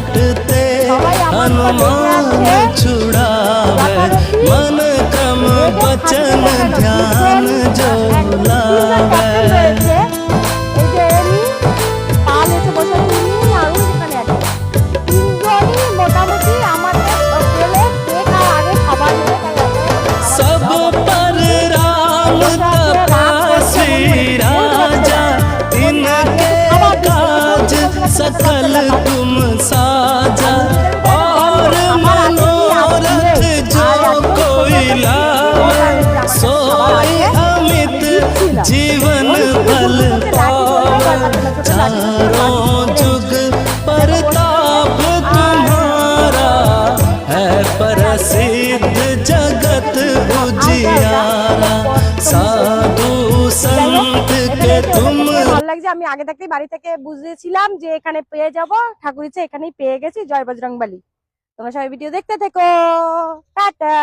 कटते हनुमान छुड़ावे, मन क्रम वचन ध्यान जो लावे। सब पर राम तपस्वी राजा, इनके काज सकल तुम साजा। और मनोरथ जो कोई लावे, सोई अमित जीवन फल पावे। चारों जुग परताप तुम्हारा, है प्रसिद्ध जगत उजियारा। साधु संत के तुम। ভালো লাগছে, আমি আগে থাকতেই বাড়ি থেকে বুঝেছিলাম যে এখানে পেয়ে যাব, ঠাকুর ইচ্ছে এখানেই পেয়ে গেছি। জয় বজরংবলী। তোমরা সবাই ভিডিও দেখতে থেকো, টাটা।